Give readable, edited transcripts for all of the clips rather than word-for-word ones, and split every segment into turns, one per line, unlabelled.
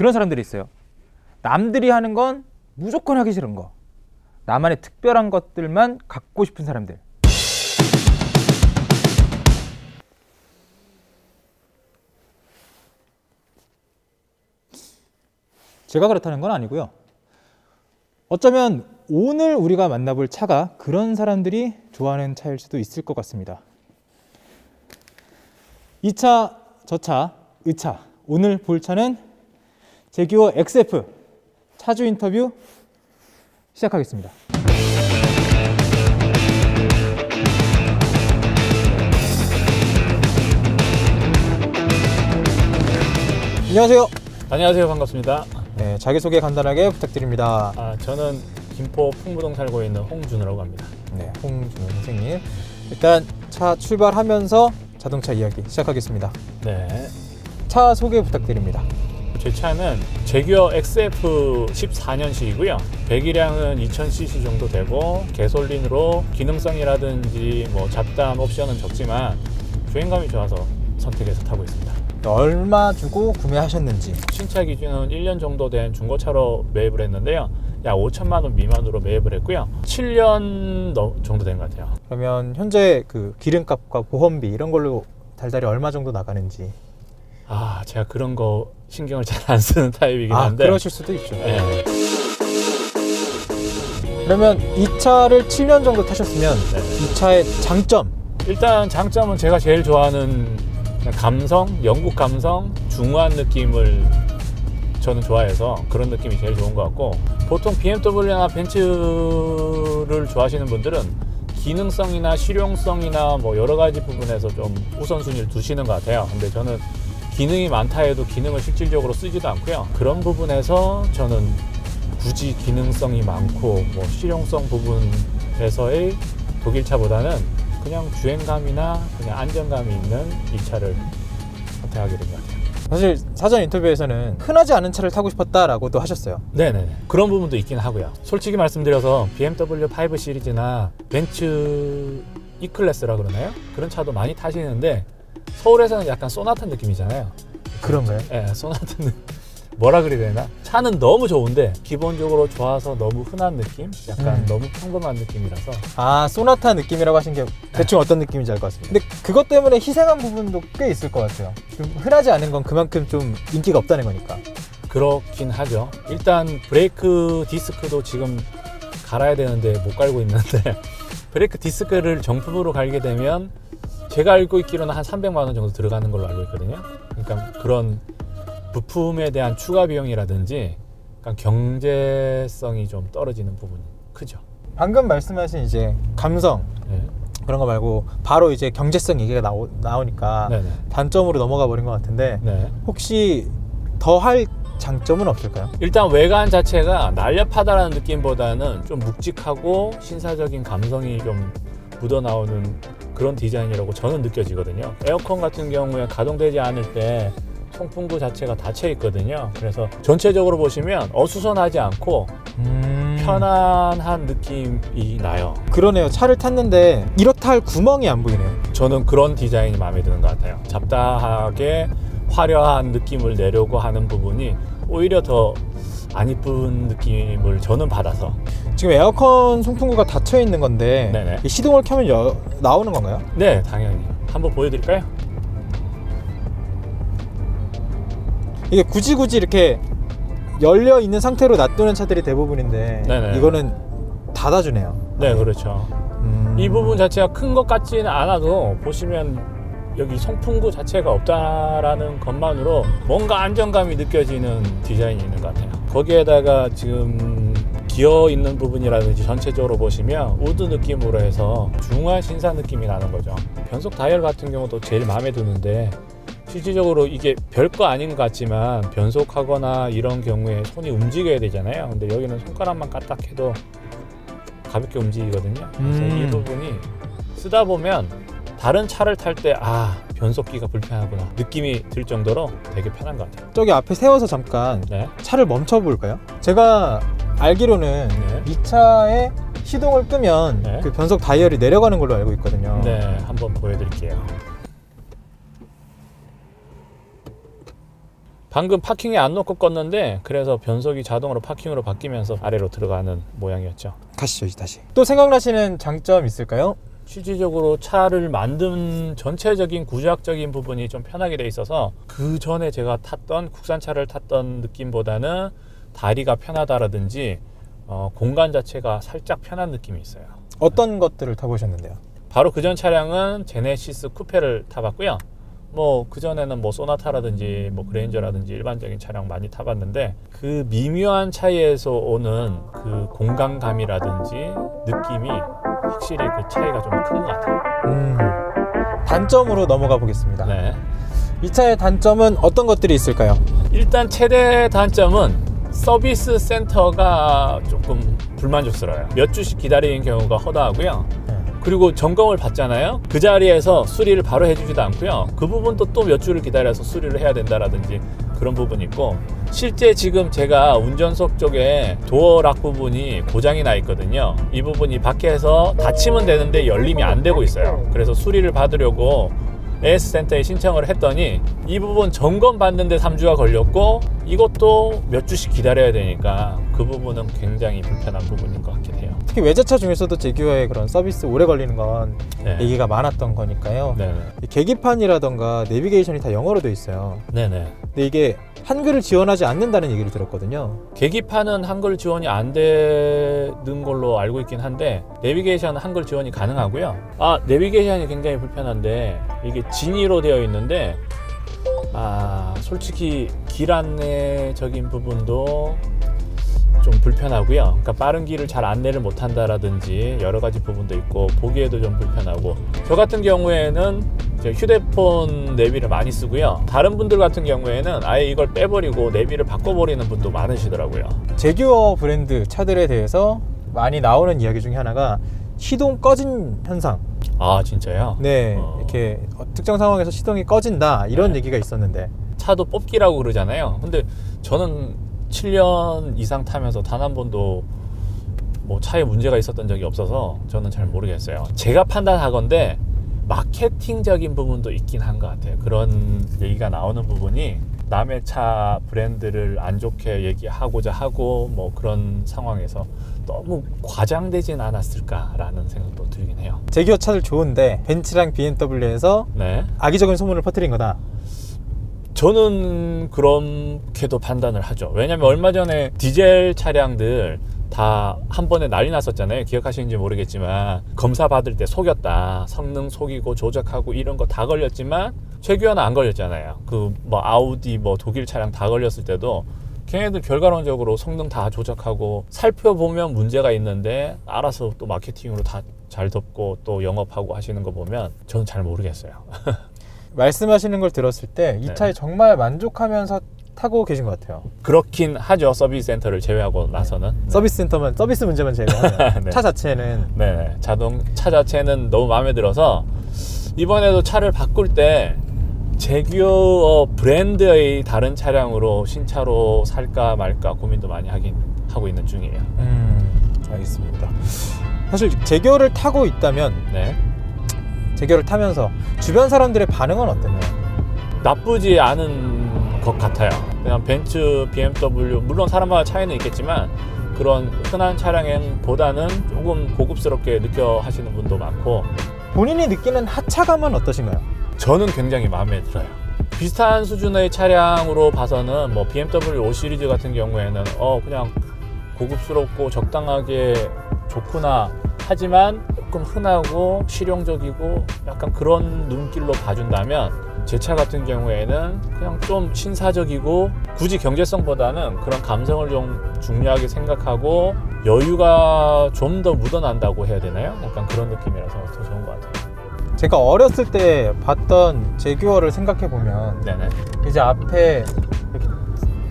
그런 사람들이 있어요. 남들이 하는 건 무조건 하기 싫은 거, 나만의 특별한 것들만 갖고 싶은 사람들. 제가 그렇다는 건 아니고요. 어쩌면 오늘 우리가 만나볼 차가 그런 사람들이 좋아하는 차일 수도 있을 것 같습니다. 이 차, 저 차, 의차. 오늘 볼 차는 제규어 XF 차주 인터뷰 시작하겠습니다. 안녕하세요.
안녕하세요. 반갑습니다.
네, 자기소개 간단하게 부탁드립니다.
저는 김포 풍무동 살고 있는 홍준호라고 합니다.
네, 홍준호 선생님. 일단 차 출발하면서 자동차 이야기 시작하겠습니다.
네.
차 소개 부탁드립니다.
제 차는 제규어 XF 14년식이고요. 배기량은 2000cc 정도 되고 가솔린으로 기능성이라든지 뭐 잡다한 옵션은 적지만 주행감이 좋아서 선택해서 타고 있습니다.
얼마 주고 구매하셨는지?
신차 기준은 1년 정도 된 중고차로 매입을 했는데요. 약 5천만 원 미만으로 매입을 했고요. 7년 정도 된 것 같아요.
그러면 현재 그 기름값과 보험비 이런 걸로 달달이 얼마 정도 나가는지?
제가 그런 거 신경을 잘 안 쓰는 타입이긴 한데.
그러실 수도 있죠.
네.
그러면 이 차를 7년 정도 타셨으면 이 차의 장점?
일단 장점은 제가 제일 좋아하는 감성, 영국 감성, 중후한 느낌을 저는 좋아해서 그런 느낌이 제일 좋은 것 같고, 보통 BMW나 벤츠를 좋아하시는 분들은 기능성이나 실용성이나 뭐 여러 가지 부분에서 좀 우선순위를 두시는 것 같아요. 근데 저는 기능이 많다 해도 기능을 실질적으로 쓰지도 않고요. 그런 부분에서 저는 굳이 기능성이 많고 뭐 실용성 부분에서의 독일차보다는 그냥 주행감이나 그냥 안정감이 있는 이 차를 선택하게 된 것 같아요.
사실 사전 인터뷰에서는 흔하지 않은 차를 타고 싶었다라고도 하셨어요.
네네, 그런 부분도 있긴 하고요. 솔직히 말씀드려서 BMW 5 시리즈나 벤츠 E클래스라 그러나요? 그런 차도 많이 타시는데 서울에서는 약간 소나타 느낌이잖아요.
그런가요?
네, 소나타 뭐라 그래야 되나? 차는 너무 좋은데 기본적으로 좋아서 너무 흔한 느낌? 약간 너무 평범한 느낌이라서.
소나타 느낌이라고 하신 게 대충 어떤 느낌인지 알 것 같습니다. 근데 그것 때문에 희생한 부분도 꽤 있을 것 같아요. 좀 흔하지 않은 건 그만큼 좀 인기가 없다는 거니까.
그렇긴 하죠. 일단 브레이크 디스크도 지금 갈아야 되는데 못 갈고 있는데 브레이크 디스크를 정품으로 갈게 되면 제가 알고 있기로는 한 300만 원 정도 들어가는 걸로 알고 있거든요. 그러니까 그런 부품에 대한 추가 비용이라든지 경제성이 좀 떨어지는 부분이 크죠.
방금 말씀하신 이제 감성 그런 거 말고 바로 이제 경제성 얘기가 나오니까 단점으로 넘어가 버린 것 같은데 혹시 더 할 장점은 없을까요?
일단 외관 자체가 날렵하다라는 느낌보다는 좀 묵직하고 신사적인 감성이 좀 묻어나오는 그런 디자인이라고 저는 느껴지거든요. 에어컨 같은 경우에 가동되지 않을 때 송풍구 자체가 닫혀 있거든요. 그래서 전체적으로 보시면 어수선하지 않고 편안한 느낌이 나요.
그러네요. 차를 tas는데 이렇다 할 구멍이 안 보이네요.
저는 그런 디자인이 마음에 드는 것 같아요. 잡다하게 화려한 느낌을 내려고 하는 부분이 오히려 더 안 이쁜 느낌을 저는 받아서.
지금 에어컨 송풍구가 닫혀 있는 건데 이 시동을 켜면 나오는 건가요?
네, 당연히. 한번 보여드릴까요?
이게 굳이 이렇게 열려 있는 상태로 놔두는 차들이 대부분인데 이거는 닫아주네요.
네, 그렇죠. 이 부분 자체가 큰 것 같지는 않아도 보시면 여기 송풍구 자체가 없다라는 것만으로 뭔가 안정감이 느껴지는 디자인이 있는 것 같아요. 거기에다가 지금 기어 있는 부분이라든지 전체적으로 보시면 우드 느낌으로 해서 중후한 신사 느낌이 나는 거죠. 변속 다이얼 같은 경우도 제일 마음에 드는데 실질적으로 이게 별거 아닌 것 같지만 변속하거나 이런 경우에 손이 움직여야 되잖아요. 근데 여기는 손가락만 까딱해도 가볍게 움직이거든요. 그래서 이 부분이 쓰다 보면 다른 차를 탈 때 변속기가 불편하구나 느낌이 들 정도로 되게 편한 것 같아요.
저기 앞에 세워서 잠깐 차를 멈춰 볼까요? 제가 알기로는 이 차에 시동을 끄면 그 변속 다이얼이 내려가는 걸로 알고 있거든요.
네, 한번 보여드릴게요. 방금 파킹에 안 놓고 껐는데 그래서 변속이 자동으로 파킹으로 바뀌면서 아래로 들어가는 모양이었죠.
가시죠 이제 다시. 또 생각나시는 장점 있을까요?
실질적으로 차를 만든 전체적인 구조학적인 부분이 좀 편하게 돼 있어서 그 전에 제가 탔던 국산차를 탔던 느낌보다는 다리가 편하다라든지 공간 자체가 살짝 편한 느낌이 있어요.
어떤 것들을 타보셨는데요?
바로 그전 차량은 제네시스 쿠페를 타봤고요. 뭐 그전에는 뭐 소나타라든지 뭐 그레인저라든지 일반적인 차량 많이 타봤는데 그 미묘한 차이에서 오는 그 공간감이라든지 느낌이 확실히 그 차이가 좀 큰 것 같아요.
단점으로 넘어가 보겠습니다.
네.
이 차의 단점은 어떤 것들이 있을까요?
일단 최대 단점은 서비스 센터가 조금 불만족스러워요. 몇 주씩 기다리는 경우가 허다하고요. 그리고 점검을 받잖아요. 그 자리에서 수리를 바로 해주지도 않고요. 그 부분도 또 몇 주를 기다려서 수리를 해야 된다라든지 그런 부분이 있고, 실제 지금 제가 운전석 쪽에 도어락 부분이 고장이 나 있거든요. 이 부분이 밖에서 닫히면 되는데 열림이 안 되고 있어요. 그래서 수리를 받으려고 AS센터에 신청을 했더니 이 부분 점검 받는데 3주가 걸렸고 이것도 몇 주씩 기다려야 되니까 그 부분은 굉장히 불편한 부분인 것 같긴 해요.
특히 외제차 중에서도 제규어의 그런 서비스 오래 걸리는 건
네.
얘기가 많았던 거니까요.
네네.
계기판이라던가 내비게이션이 다 영어로 돼 있어요.
네네.
근데 이게 한글을 지원하지 않는다는 얘기를 들었거든요.
계기판은 한글 지원이 안 되는 걸로 알고 있긴 한데 내비게이션은 한글 지원이 가능하고요. 내비게이션이 굉장히 불편한데 이게 진이로 되어 있는데 솔직히 길 안내적인 부분도 좀 불편하고요. 그러니까 빠른 길을 잘 안내를 못 한다라든지 여러 가지 부분도 있고 보기에도 좀 불편하고, 저 같은 경우에는 휴대폰 내비를 많이 쓰고요. 다른 분들 같은 경우에는 아예 이걸 빼버리고 내비를 바꿔버리는 분도 많으시더라고요.
제규어 브랜드 차들에 대해서 많이 나오는 이야기 중에 하나가 시동 꺼진 현상.
진짜요?
네, 이렇게 특정 상황에서 시동이 꺼진다 이런 얘기가 있었는데,
차도 뽑기라고 그러잖아요. 근데 저는 7년 이상 타면서 단 한 번도 뭐 차에 문제가 있었던 적이 없어서 저는 잘 모르겠어요. 제가 판단하건대 마케팅적인 부분도 있긴 한 것 같아요. 그런 얘기가 나오는 부분이 남의 차 브랜드를 안 좋게 얘기하고자 하고 뭐 그런 상황에서 너무 과장되진 않았을까라는 생각도 들긴 해요.
제규어 차들 좋은데 벤츠랑 BMW에서
네.
악의적인 소문을 퍼뜨린 거다.
저는 그렇게도 판단을 하죠. 왜냐면 얼마 전에 디젤 차량들 다 한 번에 난리 났었잖아요. 기억하시는지 모르겠지만 검사 받을 때 속였다, 성능 속이고 조작하고 이런 거 다 걸렸지만 제규어는 안 걸렸잖아요. 그 뭐 아우디 뭐 독일 차량 다 걸렸을 때도 걔네들 결과론적으로 성능 다 조작하고 살펴보면 문제가 있는데 알아서 또 마케팅으로 다 잘 덮고 또 영업하고 하시는 거 보면 저는 잘 모르겠어요.
말씀하시는 걸 들었을 때 이 차에 정말 만족하면서 타고 계신 것 같아요.
그렇긴 하죠. 서비스 센터를 제외하고 나서는. 네.
서비스 센터만, 서비스 문제만 제외하면
네.
차 자체는
네, 차 자체는 너무 마음에 들어서 이번에도 차를 바꿀 때 제규어 브랜드의 다른 차량으로 신차로 살까 말까 고민도 많이 하고 있는 중이에요.
알겠습니다. 사실 제규어를 타고 있다면
네.
제규어를 타면서 주변 사람들의 반응은 어땠나요?
나쁘지 않은 것 같아요. 그냥 벤츠, BMW, 물론 사람마다 차이는 있겠지만 그런 흔한 차량보다는 조금 고급스럽게 느껴 하시는 분도 많고.
본인이 느끼는 하차감은 어떠신가요?
저는 굉장히 마음에 들어요. 비슷한 수준의 차량으로 봐서는 뭐 BMW 5 시리즈 같은 경우에는 그냥 고급스럽고 적당하게 좋구나 하지만 조금 흔하고 실용적이고 약간 그런 눈길로 봐준다면, 제 차 같은 경우에는 그냥 좀 신사적이고 굳이 경제성보다는 그런 감성을 좀 중요하게 생각하고 여유가 좀 더 묻어난다고 해야 되나요? 약간 그런 느낌이라서 더 좋은 것 같아요.
제가 어렸을 때 봤던 제규어를 생각해보면
네네.
이제 앞에 이렇게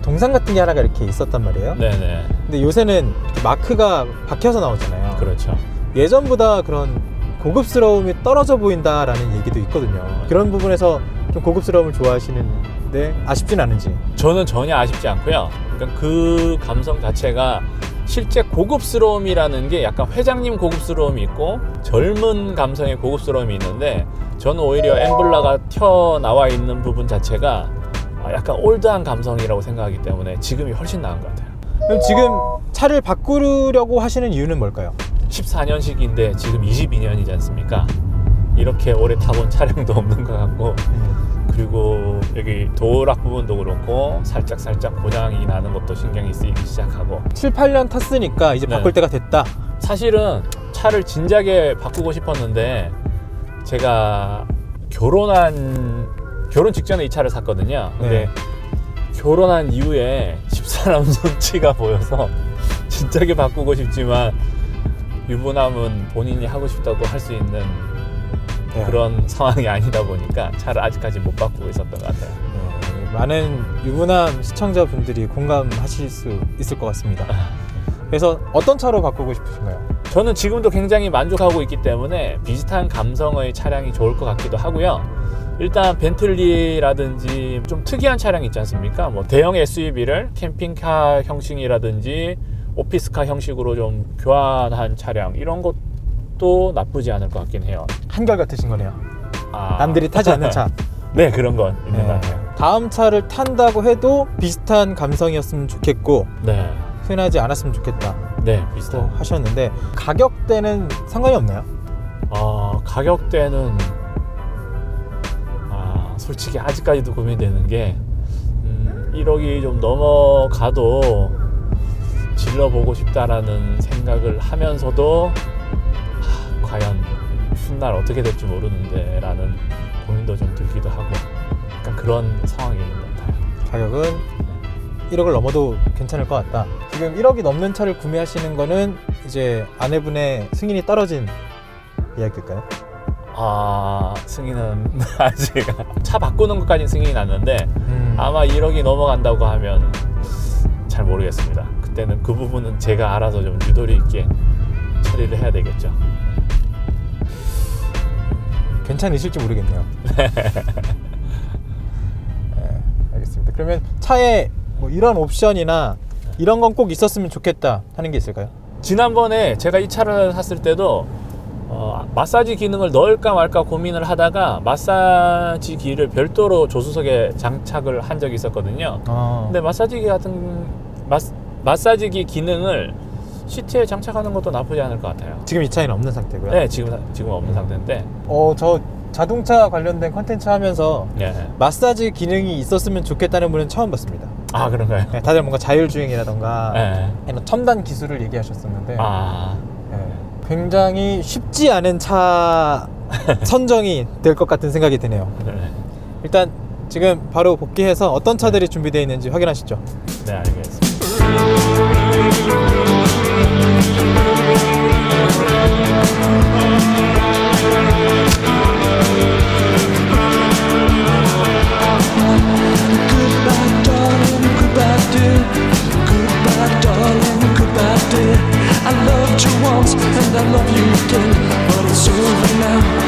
동상 같은 게 하나가 이렇게 있었단 말이에요.
네네.
근데 요새는 마크가 박혀서 나오잖아요.
그렇죠.
예전보다 그런 고급스러움이 떨어져 보인다라는 얘기도 있거든요. 그런 부분에서 좀 고급스러움을 좋아하시는데 아쉽진 않은지?
저는 전혀 아쉽지 않고요. 그러니까 그 감성 자체가 실제 고급스러움이라는 게 약간 회장님 고급스러움이 있고 젊은 감성의 고급스러움이 있는데, 저는 오히려 엠블라가 튀어나와 있는 부분 자체가 약간 올드한 감성이라고 생각하기 때문에 지금이 훨씬 나은 것 같아요.
그럼 지금 차를 바꾸려고 하시는 이유는 뭘까요?
14년식인데 지금 22년이지 않습니까? 이렇게 오래 타본 차량도 없는 것 같고 그리고 여기 도락 부분도 그렇고 살짝 고장이 나는 것도 신경이 쓰이기 시작하고
7, 8년 탔으니까 이제 바꿀 때가 됐다.
사실은 차를 진작에 바꾸고 싶었는데 제가 결혼 직전에 이 차를 샀거든요. 근데 결혼한 이후에 집사람 눈치가 보여서 진작에 바꾸고 싶지만 유부남은 본인이 하고 싶다고 할 수 있는 그런 상황이 아니다 보니까 차를 아직까지 못 바꾸고 있었던 것 같아요.
많은 유부남 시청자분들이 공감하실 수 있을 것 같습니다. 그래서 어떤 차로 바꾸고 싶으신가요?
저는 지금도 굉장히 만족하고 있기 때문에 비슷한 감성의 차량이 좋을 것 같기도 하고요. 일단 벤틀리라든지 좀 특이한 차량 있지 않습니까? 뭐 대형 SUV를 캠핑카 형식이라든지 오피스카 형식으로 좀 교환한 차량 이런 것도 나쁘지 않을 것 같긴 해요.
한결같으신 거네요. 남들이 타지 않는 차.
네, 그런 건 있는 것 같아요.
다음 차를 탄다고 해도 비슷한 감성이었으면 좋겠고 흔하지 않았으면 좋겠다.
네, 비슷한
하셨는데 가격대는 상관이 없나요?
가격대는 솔직히 아직까지도 고민되는 게 1억이 좀 넘어가도 질러보고 싶다라는 생각을 하면서도 과연 훗날 어떻게 될지 모르는데 라는 고민도 좀 들기도 하고 약간 그런 상황이 있는 것 같아요.
가격은 1억을 넘어도 괜찮을 것 같다. 지금 1억이 넘는 차를 구매하시는 거는 이제 아내분의 승인이 떨어진 이야기일까요?
승인은 아직 차 바꾸는 것까지는 승인이 났는데 아마 1억이 넘어간다고 하면 잘 모르겠습니다. 그때는 그 부분은 제가 알아서 좀 유도리 있게 처리를 해야 되겠죠.
괜찮으실지 모르겠네요. 알겠습니다. 그러면 차에 뭐 이런 옵션이나 이런 건 꼭 있었으면 좋겠다 하는 게 있을까요?
지난번에 제가 이 차를 샀을 때도 마사지 기능을 넣을까 말까 고민을 하다가 마사지기를 별도로 조수석에 장착을 한 적이 있었거든요. 근데 마사지기 기능을 시트에 장착하는 것도 나쁘지 않을 것 같아요.
지금 이 차에는 없는 상태고요?
네, 지금 없는 상태인데
저 자동차 관련된 컨텐츠 하면서 마사지 기능이 있었으면 좋겠다는 분은 처음 봤습니다.
그런가요?
네, 다들 뭔가 자율주행이라던가 아니면 첨단 기술을 얘기하셨었는데 굉장히 쉽지 않은 차 선정이 될 것 같은 생각이 드네요. 일단 지금 바로 복귀해서 어떤 차들이 준비되어 있는지 확인하시죠.
네, 알겠습니다.
I loved you once and I love you again, but it's over now.